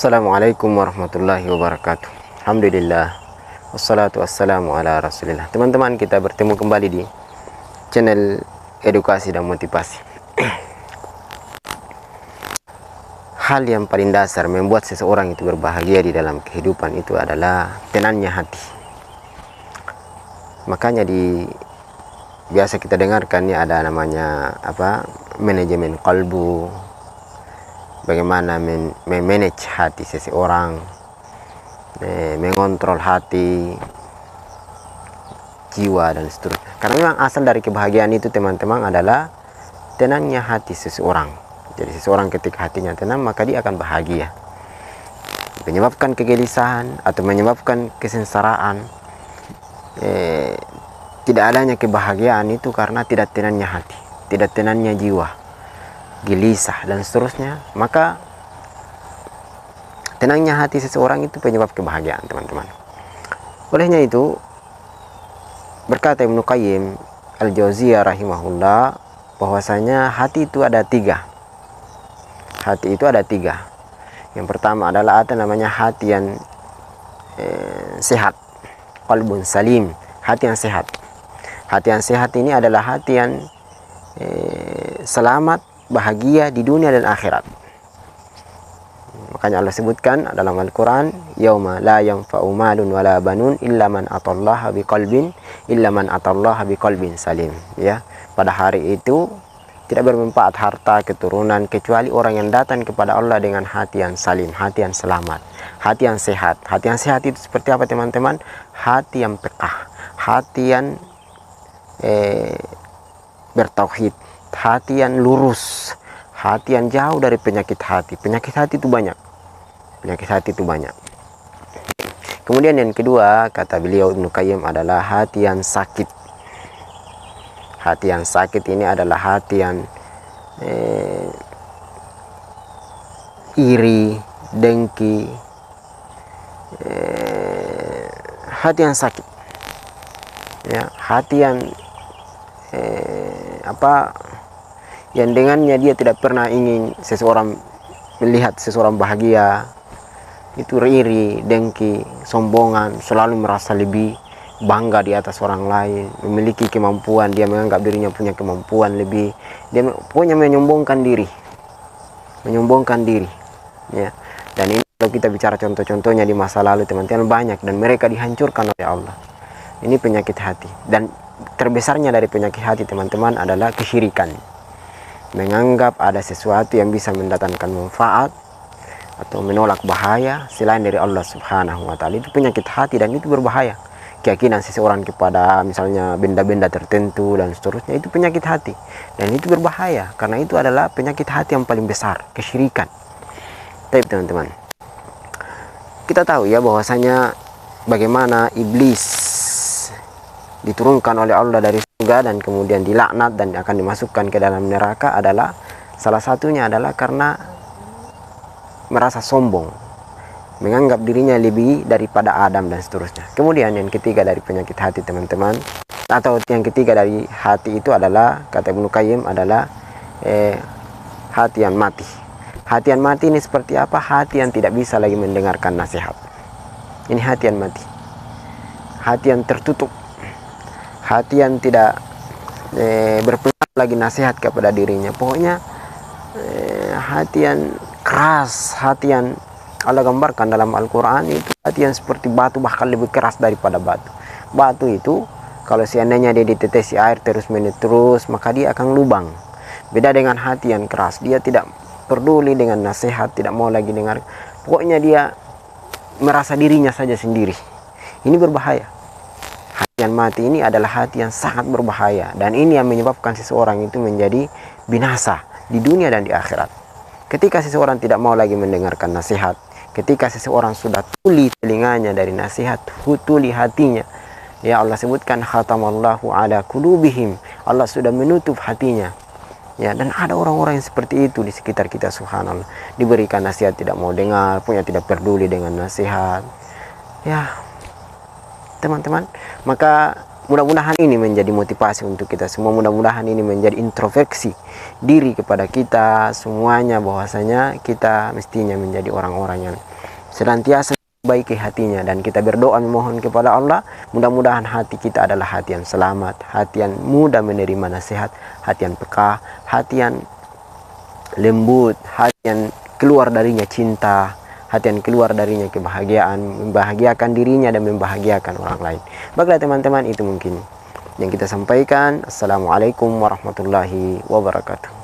Assalamualaikum warahmatullahi wabarakatuh. Alhamdulillah, wassalatu wassalamu ala rasulillah. Teman-teman, kita bertemu kembali di channel edukasi dan motivasi. Hal yang paling dasar membuat seseorang itu berbahagia di dalam kehidupan itu adalah tenangnya hati. Makanya biasa kita dengarkan ya, ada namanya manajemen kalbu, bagaimana memanage hati seseorang, mengontrol hati, jiwa dan seterusnya. Karena memang asal dari kebahagiaan itu teman-teman adalah tenangnya hati seseorang. Jadi seseorang ketika hatinya tenang maka dia akan bahagia. Menyebabkan kegelisahan atau menyebabkan kesengsaraan, tidak adanya kebahagiaan itu karena tidak tenangnya hati, tidak tenangnya jiwa, gelisah dan seterusnya. Maka tenangnya hati seseorang itu penyebab kebahagiaan, teman-teman. Olehnya itu berkata Ibnu Qayyim Al-Jauziyah rahimahullah bahwasanya hati itu ada tiga. Hati itu ada tiga. Yang pertama adalah namanya hati yang sehat, qalbun salim, hati yang sehat. Hati yang sehat ini adalah hati yang selamat, bahagia di dunia dan akhirat. Makanya Allah sebutkan dalam Al-Quran, yauma la yanfa'u malun wala banun illa man atallaha biqalbin salim. Ya, pada hari itu tidak bermanfaat harta keturunan kecuali orang yang datang kepada Allah dengan hati yang salim, hati yang selamat, hati yang sehat. Hati yang sehat itu seperti apa, teman-teman? Hati yang pekah, hati yang bertauhid, hati yang lurus, hati yang jauh dari penyakit hati. Penyakit hati itu banyak. Kemudian yang kedua, kata beliau Ibnu Qayyim, adalah hati yang sakit. Hati yang sakit ini adalah hati yang iri, dengki, hati yang sakit. Ya, hati yang yang dengannya dia tidak pernah ingin seseorang melihat seseorang bahagia. Itu iri, dengki, sombongan, selalu merasa lebih, bangga di atas orang lain, memiliki kemampuan, dia menganggap dirinya punya kemampuan lebih, dia pokoknya menyombongkan diri, ya. Dan ini kalau kita bicara contoh-contohnya di masa lalu, teman-teman, banyak dan mereka dihancurkan oleh Allah. Ini penyakit hati. Dan terbesarnya dari penyakit hati, teman-teman, adalah kesyirikan. Menganggap ada sesuatu yang bisa mendatangkan manfaat atau menolak bahaya selain dari Allah Subhanahu wa Ta'ala. Itu penyakit hati dan itu berbahaya. Keyakinan seseorang kepada misalnya benda-benda tertentu dan seterusnya, itu penyakit hati dan itu berbahaya karena itu adalah penyakit hati yang paling besar, kesyirikan. Baik, teman-teman, kita tahu ya bahwasanya bagaimana iblis diturunkan oleh Allah dari surga dan kemudian dilaknat dan akan dimasukkan ke dalam neraka adalah salah satunya adalah karena merasa sombong, menganggap dirinya lebih daripada Adam dan seterusnya. Kemudian yang ketiga dari penyakit hati, teman-teman, atau yang ketiga dari hati itu adalah, kata Ibnu Qayyim, adalah hati yang mati. Hati yang mati ini seperti apa? Hati yang tidak bisa lagi mendengarkan nasihat. Ini hati yang mati, hati yang tertutup, hati yang tidak berpengaruh lagi nasihat kepada dirinya. Pokoknya hati yang keras, hati yang Allah gambarkan dalam Al-Quran itu hati yang seperti batu, bahkan lebih keras daripada batu. Batu itu kalau seandainya dia ditetesi air terus-menerus maka dia akan lubang. Beda dengan hati yang keras, dia tidak peduli dengan nasihat, tidak mau lagi dengar. Pokoknya dia merasa dirinya saja sendiri. Ini berbahaya. Hati yang mati ini adalah hati yang sangat berbahaya dan ini yang menyebabkan seseorang itu menjadi binasa di dunia dan di akhirat. Ketika seseorang tidak mau lagi mendengarkan nasihat, ketika seseorang sudah tuli telinganya dari nasihat, tuli hatinya, ya Allah sebutkan khatamallahu ala qulubihim, Allah sudah menutup hatinya. Ya, dan ada orang-orang yang seperti itu di sekitar kita, subhanallah. Diberikan nasihat tidak mau dengar, punya tidak peduli dengan nasihat. Ya, teman-teman, maka Mudah-mudahan ini menjadi motivasi untuk kita semua. Mudah-mudahan ini menjadi introspeksi diri kepada kita semuanya, bahwasanya kita mestinya menjadi orang-orang yang senantiasa baiki hatinya, dan kita berdoa memohon kepada Allah, mudah-mudahan hati kita adalah hati yang selamat, hati yang mudah menerima nasihat, hati yang peka, hati yang lembut, hati yang keluar darinya cinta, hati yang keluar darinya kebahagiaan, membahagiakan dirinya dan membahagiakan orang lain. Baiklah teman-teman, itu mungkin yang kita sampaikan. Assalamualaikum warahmatullahi wabarakatuh.